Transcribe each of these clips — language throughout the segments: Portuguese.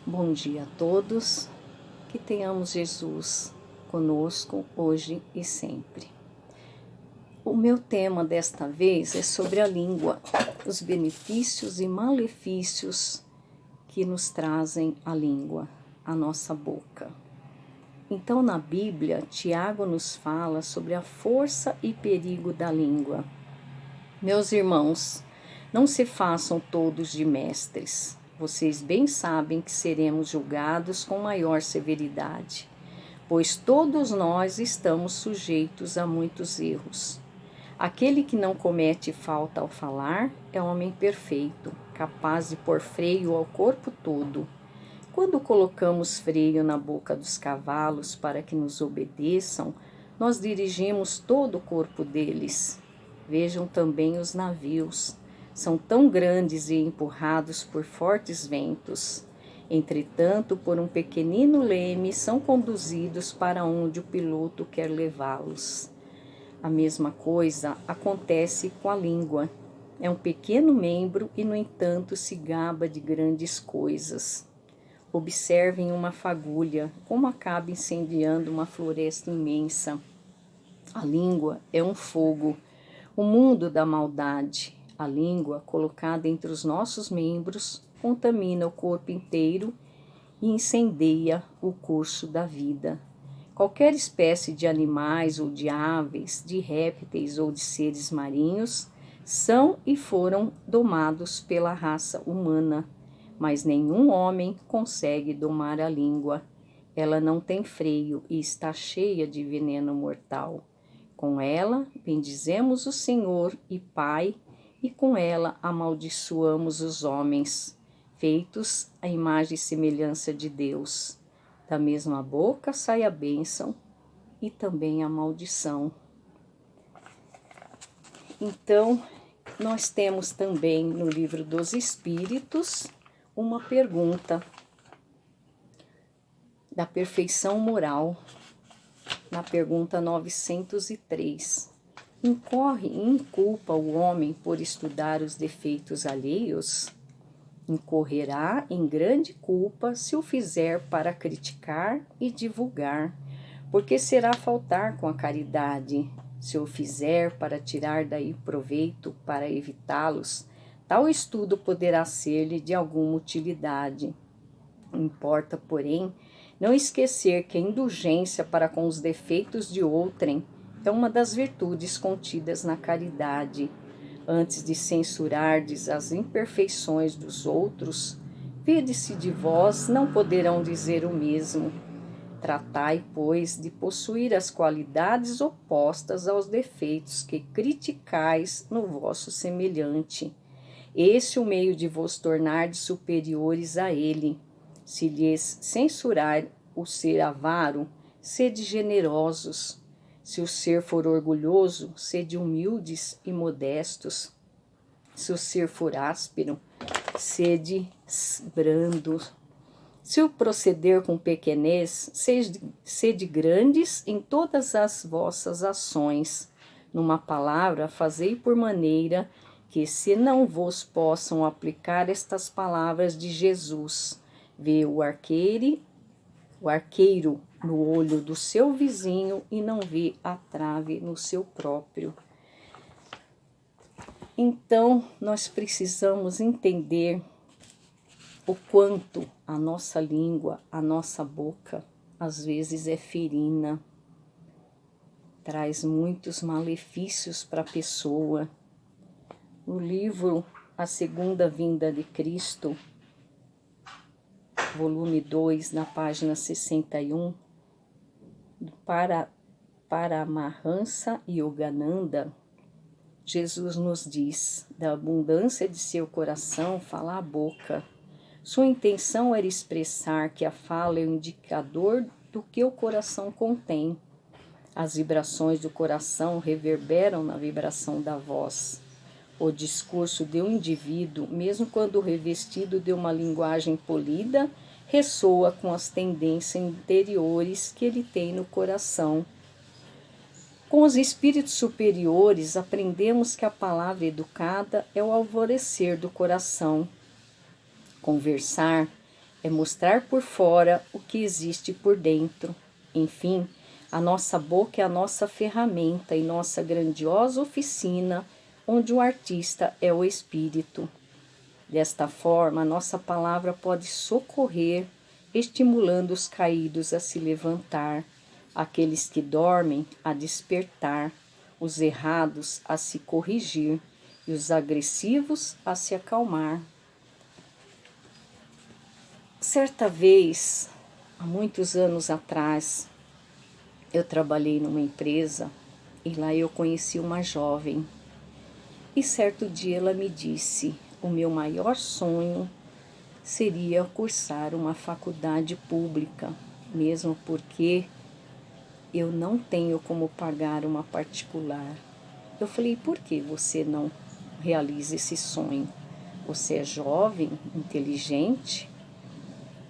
Bom dia a todos, que tenhamos Jesus conosco hoje e sempre. O meu tema desta vez é sobre a língua, os benefícios e malefícios que nos trazem a língua, a nossa boca. Então, na Bíblia, Tiago nos fala sobre a força e perigo da língua. Meus irmãos, não se façam todos de mestres. Vocês bem sabem que seremos julgados com maior severidade, pois todos nós estamos sujeitos a muitos erros. Aquele que não comete falta ao falar é homem perfeito, capaz de pôr freio ao corpo todo. Quando colocamos freio na boca dos cavalos para que nos obedeçam, nós dirigimos todo o corpo deles. Vejam também os navios. São tão grandes e empurrados por fortes ventos. Entretanto, por um pequenino leme, são conduzidos para onde o piloto quer levá-los. A mesma coisa acontece com a língua. É um pequeno membro e, no entanto, se gaba de grandes coisas. Observem uma fagulha, como acaba incendiando uma floresta imensa. A língua é um fogo, o mundo da maldade. A língua, colocada entre os nossos membros, contamina o corpo inteiro e incendeia o curso da vida. Qualquer espécie de animais ou de aves, de répteis ou de seres marinhos são e foram domados pela raça humana, mas nenhum homem consegue domar a língua. Ela não tem freio e está cheia de veneno mortal. Com ela bendizemos o Senhor e Pai, e com ela amaldiçoamos os homens, feitos à imagem e semelhança de Deus. Da mesma boca sai a bênção e também a maldição. Então, nós temos também no livro dos Espíritos uma pergunta da perfeição moral, na pergunta 903. Incorre e inculpa o homem por estudar os defeitos alheios? Incorrerá em grande culpa se o fizer para criticar e divulgar, porque será faltar com a caridade. Se o fizer para tirar daí proveito, para evitá-los, tal estudo poderá ser-lhe de alguma utilidade. Importa, porém, não esquecer que a indulgência para com os defeitos de outrem é uma das virtudes contidas na caridade. Antes de censurardes as imperfeições dos outros, vede-se de vós não poderão dizer o mesmo. Tratai, pois, de possuir as qualidades opostas aos defeitos que criticais no vosso semelhante. Esse é o meio de vos tornardes superiores a ele. Se lhes censurar o ser avaro, sede generosos. Se o ser for orgulhoso, sede humildes e modestos. Se o ser for áspero, sede brandos. Se o proceder com pequenez, sede grandes em todas as vossas ações. Numa palavra, fazei por maneira que, se não vos possam aplicar estas palavras de Jesus, vê o arqueiro no olho do seu vizinho e não vê a trave no seu próprio. Então, nós precisamos entender o quanto a nossa língua, a nossa boca, às vezes é ferina, traz muitos malefícios para a pessoa. No livro A Segunda Vinda de Cristo, volume 2, na página 61, Paramahansa Yogananda, Jesus nos diz: da abundância de seu coração fala a boca. Sua intenção era expressar que a fala é o indicador do que o coração contém. As vibrações do coração reverberam na vibração da voz. O discurso de um indivíduo, mesmo quando revestido de uma linguagem polida, ressoa com as tendências interiores que ele tem no coração. Com os espíritos superiores, aprendemos que a palavra educada é o alvorecer do coração. Conversar é mostrar por fora o que existe por dentro. Enfim, a nossa boca é a nossa ferramenta e nossa grandiosa oficina, onde o artista é o espírito. Desta forma, a nossa palavra pode socorrer, estimulando os caídos a se levantar, aqueles que dormem a despertar, os errados a se corrigir e os agressivos a se acalmar. Certa vez, há muitos anos atrás, eu trabalhei numa empresa e lá eu conheci uma jovem. E certo dia ela me disse: o meu maior sonho seria cursar uma faculdade pública, mesmo porque eu não tenho como pagar uma particular. Eu falei: por que você não realiza esse sonho? Você é jovem, inteligente?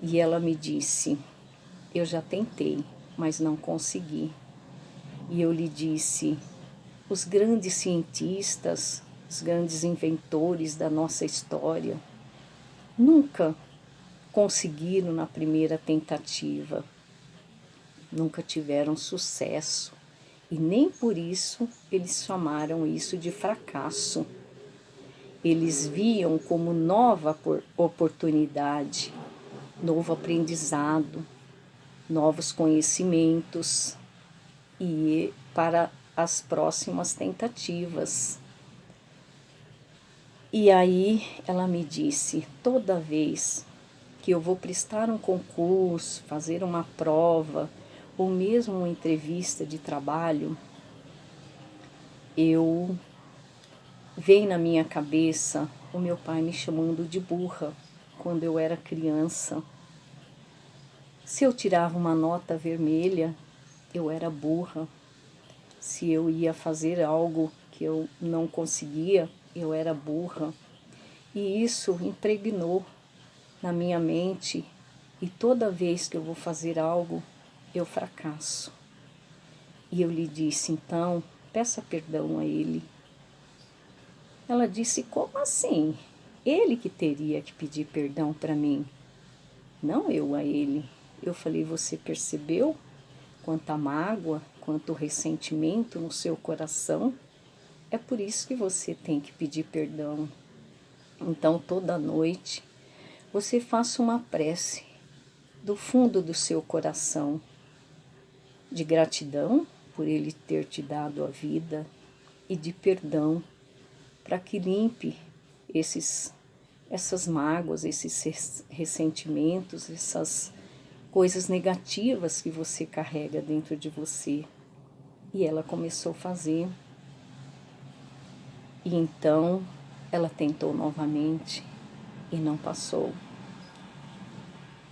E ela me disse: eu já tentei, mas não consegui. E eu lhe disse: os grandes cientistas, os grandes inventores da nossa história nunca conseguiram na primeira tentativa, nunca tiveram sucesso e nem por isso eles chamaram isso de fracasso. Eles viam como nova oportunidade, novo aprendizado, novos conhecimentos e para as próximas tentativas. E aí ela me disse: toda vez que eu vou prestar um concurso, fazer uma prova ou mesmo uma entrevista de trabalho, eu vem na minha cabeça o meu pai me chamando de burra quando eu era criança. Se eu tirava uma nota vermelha, eu era burra. Se eu ia fazer algo que eu não conseguia, eu era burra. E isso impregnou na minha mente e toda vez que eu vou fazer algo, eu fracasso. E eu lhe disse: então, peça perdão a ele. Ela disse: como assim? Ele que teria que pedir perdão para mim, não eu a ele. Eu falei: você percebeu quanta mágoa, quanto ressentimento no seu coração? É por isso que você tem que pedir perdão. Então, toda noite, você faça uma prece do fundo do seu coração, de gratidão por ele ter te dado a vida e de perdão, para que limpe essas mágoas, esses ressentimentos, essas coisas negativas que você carrega dentro de você. E ela começou a fazer. E então ela tentou novamente e não passou.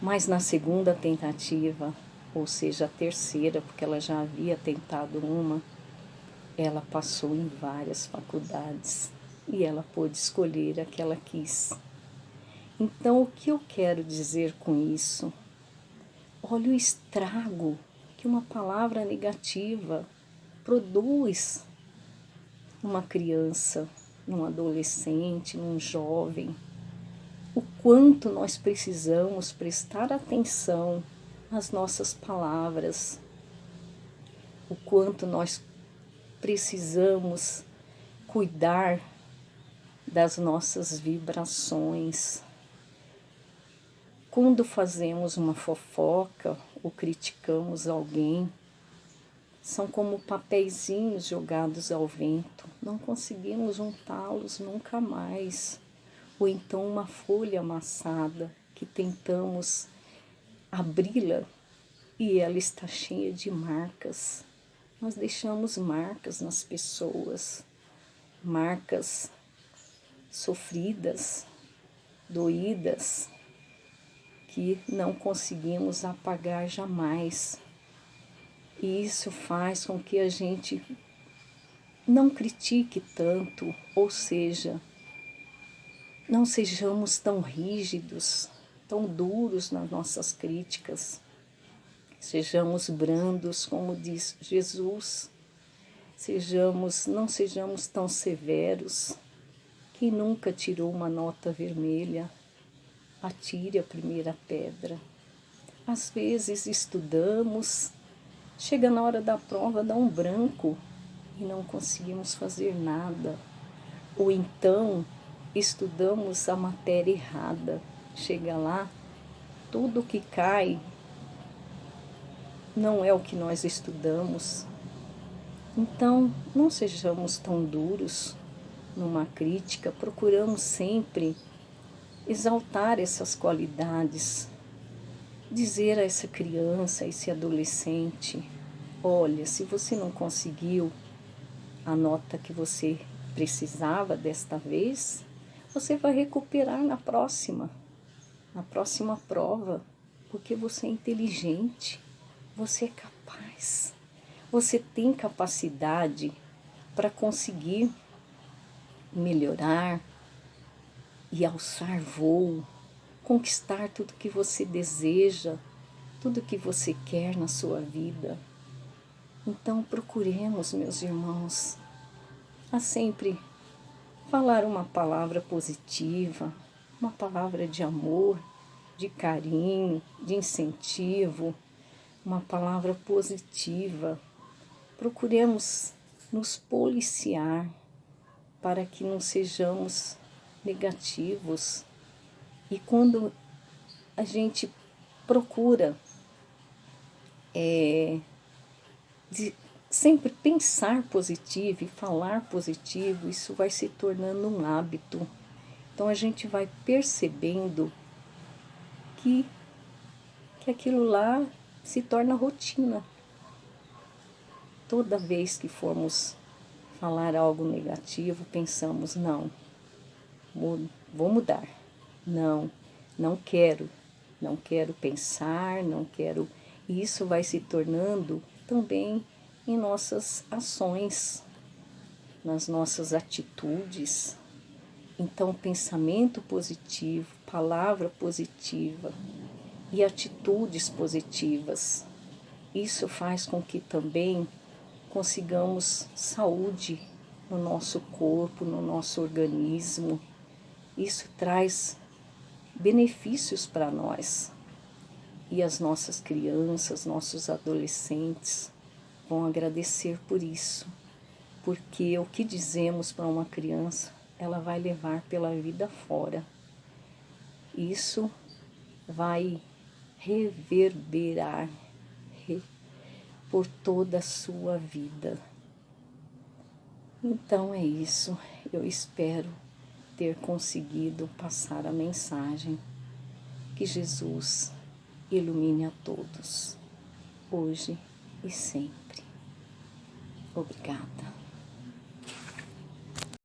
Mas na segunda tentativa, ou seja, a terceira, porque ela já havia tentado uma, ela passou em várias faculdades e ela pôde escolher a que ela quis. Então, o que eu quero dizer com isso? Olha o estrago que uma palavra negativa produz numa criança, num adolescente, num jovem. O quanto nós precisamos prestar atenção nas nossas palavras, o quanto nós precisamos cuidar das nossas vibrações. Quando fazemos uma fofoca ou criticamos alguém, são como papeizinhos jogados ao vento, não conseguimos juntá-los nunca mais. Ou então uma folha amassada que tentamos abri-la e ela está cheia de marcas. Nós deixamos marcas nas pessoas, marcas sofridas, doídas, que não conseguimos apagar jamais. E isso faz com que a gente não critique tanto, ou seja, não sejamos tão rígidos, tão duros nas nossas críticas. Sejamos brandos, como diz Jesus. Não sejamos tão severos. Quem nunca tirou uma nota vermelha? atire a primeira pedra. Às vezes estudamos, chega na hora da prova, dá um branco e não conseguimos fazer nada. Ou então estudamos a matéria errada. Chega lá, tudo que cai não é o que nós estudamos. Então, não sejamos tão duros numa crítica, procuramos sempre exaltar essas qualidades, dizer a essa criança, a esse adolescente: olha, se você não conseguiu a nota que você precisava desta vez, você vai recuperar na próxima prova, porque você é inteligente, você é capaz, você tem capacidade para conseguir melhorar e alçar voo, conquistar tudo que você deseja, tudo que você quer na sua vida. Então procuremos, meus irmãos, a sempre falar uma palavra positiva, uma palavra de amor, de carinho, de incentivo, uma palavra positiva. Procuremos nos policiar para que não sejamos negativos. E quando a gente procura sempre pensar positivo e falar positivo, isso vai se tornando um hábito. Então a gente vai percebendo que aquilo lá se torna rotina. Toda vez que formos falar algo negativo, pensamos: não, vou mudar. Não quero pensar, não quero. E isso vai se tornando também em nossas ações, nas nossas atitudes. Então, pensamento positivo, palavra positiva e atitudes positivas, isso faz com que também consigamos saúde no nosso corpo, no nosso organismo. Isso traz benefícios para nós. E as nossas crianças, nossos adolescentes vão agradecer por isso. Porque o que dizemos para uma criança, ela vai levar pela vida fora. Isso vai reverberar por toda a sua vida. Então é isso. Eu espero ter conseguido passar a mensagem. Que Jesus ilumine a todos, hoje e sempre. Obrigada.